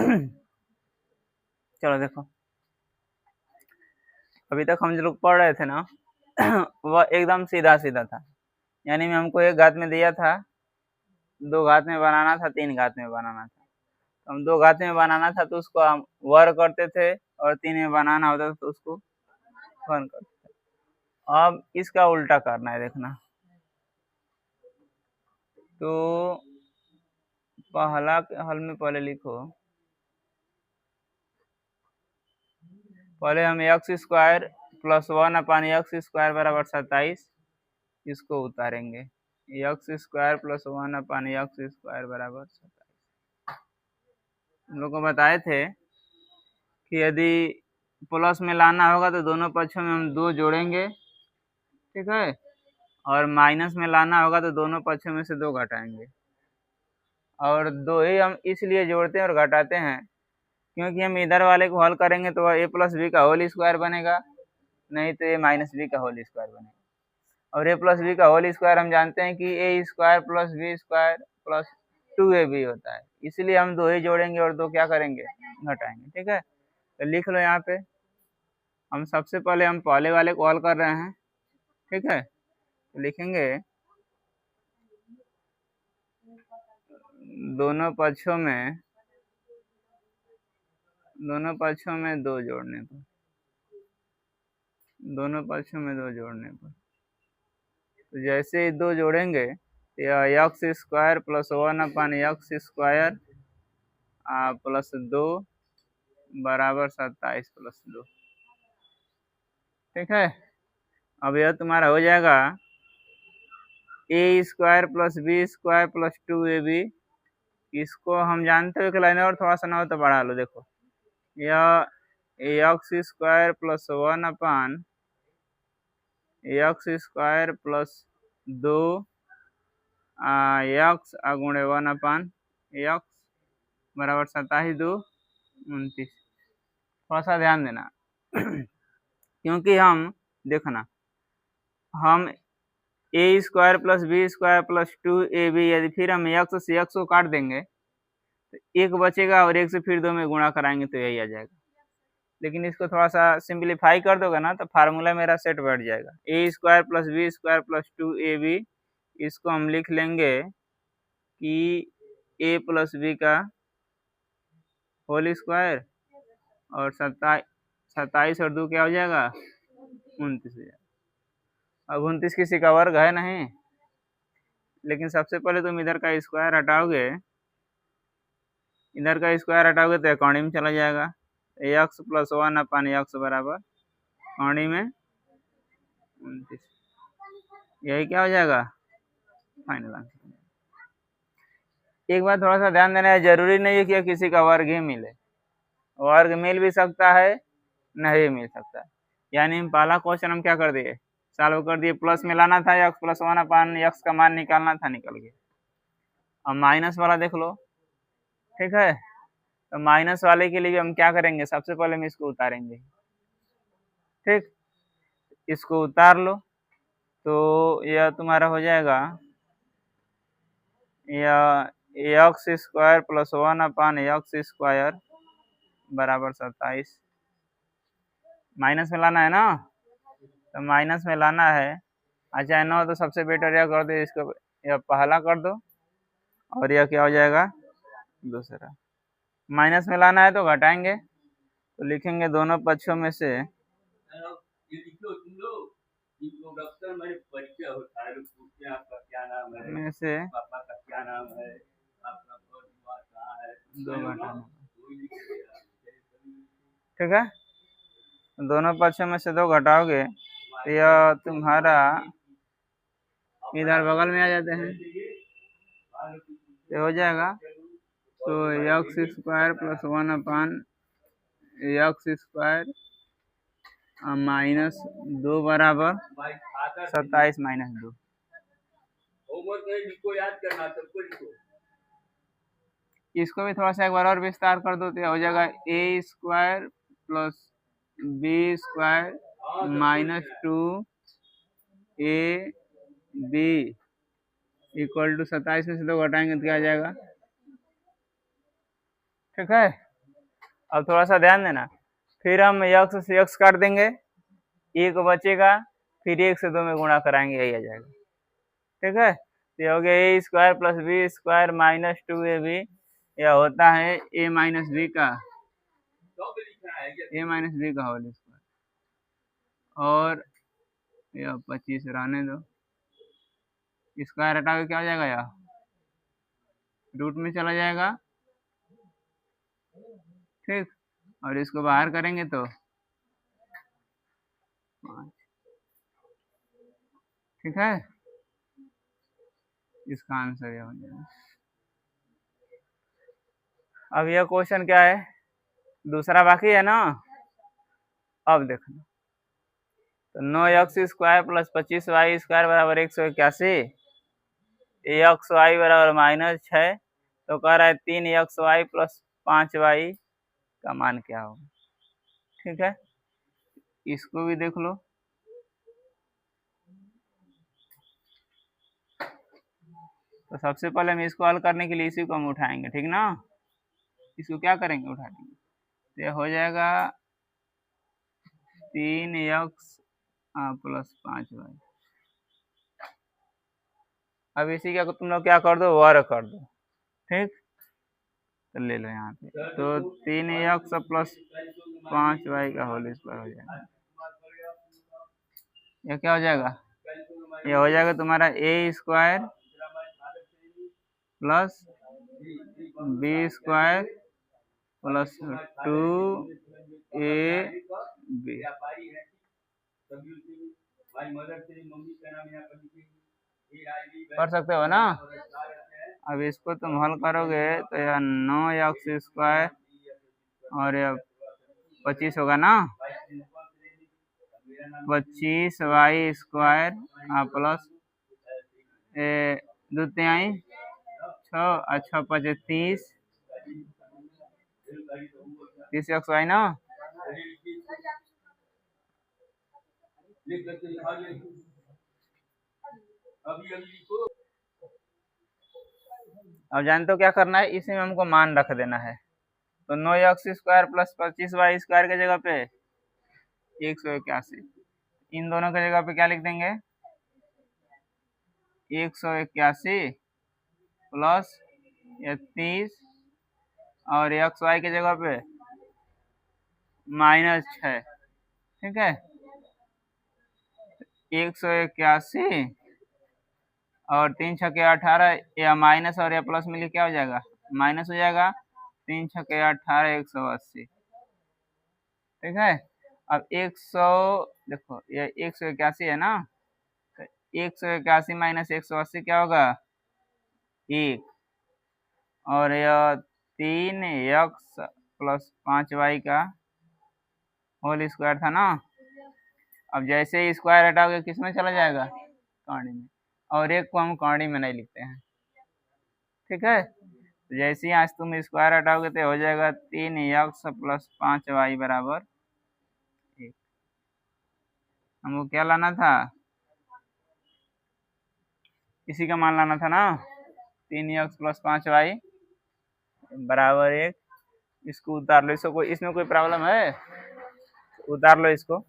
चलो देखो, अभी तक हम जो लोग पढ़ रहे थे ना वह एकदम सीधा सीधा था, यानी हमको एक घात में दिया था, 2 घात में बनाना था, 3 घात में बनाना था। तो हम 2 घात में बनाना था तो उसको हम वर्ग करते थे, और 3 में बनाना होता था तो उसको वर्ग करते थे। अब इसका उल्टा करना है, देखना। तो पहला हल में पहले लिखो, पहले हम एक्स स्क्वायर प्लस 1/x² बराबर 27 इसको उतारेंगे। एक्स स्क्वायर प्लस 1/x² बराबर 27। हम लोग को बताए थे कि यदि प्लस में लाना होगा तो दोनों पक्षों में हम 2 जोड़ेंगे, ठीक है, और माइनस में लाना होगा तो दोनों पक्षों में से 2 घटाएंगे। और 2 ही हम इसलिए जोड़ते हैं और घटाते हैं क्योंकि हम इधर वाले को हल करेंगे तो a प्लस बी का होल स्क्वायर बनेगा, नहीं तो a माइनस बी का होल स्क्वायर बनेगा। और a प्लस बी का होल स्क्वायर हम जानते हैं कि a square plus B square plus 2ab होता है, इसलिए हम 2 ही जोड़ेंगे और 2 क्या करेंगे, घटाएंगे। ठीक है, तो लिख लो यहाँ पे। हम सबसे पहले हम पहले वाले को हल कर रहे हैं, ठीक है, तो लिखेंगे दोनों पक्षों में 2 जोड़ने पर, दोनों पक्षों में 2 जोड़ने पर, तो जैसे ही 2 जोड़ेंगे यह x square plus 1/x² plus 2 बराबर 27 प्लस 2। ठीक है, अब यह तुम्हारा हो जाएगा a square plus B square plus 2ab। इसको हम जानते हो कि लाइन और थोड़ा सा ना हो तो बढ़ा लो। देखो, यह x square plus 1/x² plus 2 x गुणे 1/x बराबर 27 2 29। थोड़ा सा ध्यान देना क्योंकि हम देखना, हम a square plus B square plus 2ab, यदि फिर हम एक्स से एक्स को काट देंगे तो 1 बचेगा और 1 से फिर 2 में गुणा कराएंगे तो यही आ जाएगा। लेकिन इसको थोड़ा सा सिंप्लीफाई कर दोगे ना तो फार्मूला मेरा सेट बैठ जाएगा। a square plus B square plus 2ab, इसको हम लिख लेंगे कि a प्लस बी का होल स्क्वायर और 27 और 2 क्या हो जाएगा, 29 हो जाएगा। अब 29 किसी का वर्ग है नहीं, लेकिन सबसे पहले तुम इधर का स्क्वायर हटाओगे, इधर का स्क्वायर हटाओगे तो कौड़ी में चला जाएगा। एक्स प्लस 1/x बराबर कौड़ी में 29, यही क्या हो जाएगा, फाइनल आंसर। एक बात थोड़ा सा ध्यान देना है, जरूरी नहीं है कि किसी का वर्ग ही मिले, वर्ग मिल भी सकता है, नहीं मिल सकता है। यानी पहला क्वेश्चन हम क्या कर दिए, सॉल्व कर दिए, प्लस में लाना था एक्स प्लस 1/x का मान निकालना था, निकल गया। अब माइनस वाला देख लो, ठीक है, तो माइनस वाले के लिए हम क्या करेंगे, सबसे पहले हम इसको उतारेंगे। ठीक, इसको उतार लो तो यह तुम्हारा हो जाएगा यह एक्स स्क्वायर प्लस 1/x² बराबर 27। माइनस में लाना है ना, तो माइनस में लाना है। अच्छा, ना हो तो सबसे बेटर यह कर दो, इसको यह पहला कर दो और यह क्या हो जाएगा, दूसरा। माइनस में लाना है तो घटाएंगे, तो लिखेंगे दोनों पक्षों में से में से 2 घटाना। ठीक है, दोनों पक्षों में से 2 घटाओगे तो यह तुम्हारा इधर बगल में आ जाते हैं, ये हो जाएगा। तो x square plus 1/x² minus 2 बराबर 27 माइनस 2। इसको भी थोड़ा सा एक बार और विस्तार कर दो तो हो जाएगा a square plus B square minus 2ab equal to 27 में से 2 घटाएंगे तो क्या आ जाएगा। ठीक है, अब थोड़ा सा ध्यान देना, फिर हम x से x काट देंगे, 1 बचेगा, फिर 1 से 2 में गुणा कराएंगे, यही आ जाएगा। ठीक है, तो ये हो गया A square plus B square minus 2ab, यह होता है a माइनस बी का होल स्क्वायर, और यह 25 रहने दो, स्क्वायर हटा के क्या हो जाएगा, यह रूट में चला जाएगा। ठीक, और इसको बाहर करेंगे तो 5। ठीक है, इसका आंसर यह हो जाएगा। अब यह क्वेश्चन क्या है, दूसरा बाकी है ना। अब देखना, तो 9x square plus 25y square बराबर 181, एक्स वाई बराबर -6, तो कह रहा है 3xy प्लस 5y का मान क्या होगा। ठीक है, इसको भी देख लो। तो सबसे पहले हम इसको हल करने के लिए इसी को हम उठाएंगे, ठीक ना। इसको क्या करेंगे, उठा देंगे, तो यह हो जाएगा 3x प्लस 5y। अब इसी का तुम लोग क्या कर दो, वर्ग कर दो। ठीक, तो ले लो यहाँ पे, तो 3x प्लस 5y का होल स्क्वायर हो जाएगा। यह क्या हो जाएगा, यह हो जाएगा तुम्हारा a square plus b square plus 2ab। कर सकते हो ना। अब इसको तुम हल करोगे तो यह 9x स्क्वायर और यह 25 होगा ना, 25y स्क्वायर प्लस 2 तिहाई 6 अच्छा 30 30xy ना। अब जानते हो क्या करना है, इसी में हमको मान रख देना है। तो 9x square plus 25y square की जगह पे 181, इन दोनों की जगह पे क्या लिख देंगे, 181 प्लस 30 और xy की जगह पे -6। ठीक है, 181 और 3 छक्के 18, या माइनस और या प्लस मिले क्या हो जाएगा, माइनस हो जाएगा, 3 छक्के 18 180। ठीक है, अब 100 देखो, ये 181 है ना, तो 181 माइनस 180 क्या होगा, 1, और यह 3x प्लस 5y का होल स्क्वायर था ना। अब जैसे ही स्क्वायर हटाओगे किस में चला जाएगा, कौड़ी में, और एक को हम कौड़ी में नहीं लिखते हैं। ठीक है, तो जैसे ही आज तुम स्क्वायर हटाओगे तो हो जाएगा 3x प्लस 5y बराबर 1। हमको क्या लाना था, इसी का मान लाना था ना, 3x प्लस 5y बराबर 1। इसको उतार लो, इसको इसमें कोई प्रॉब्लम है, उतार लो इसको।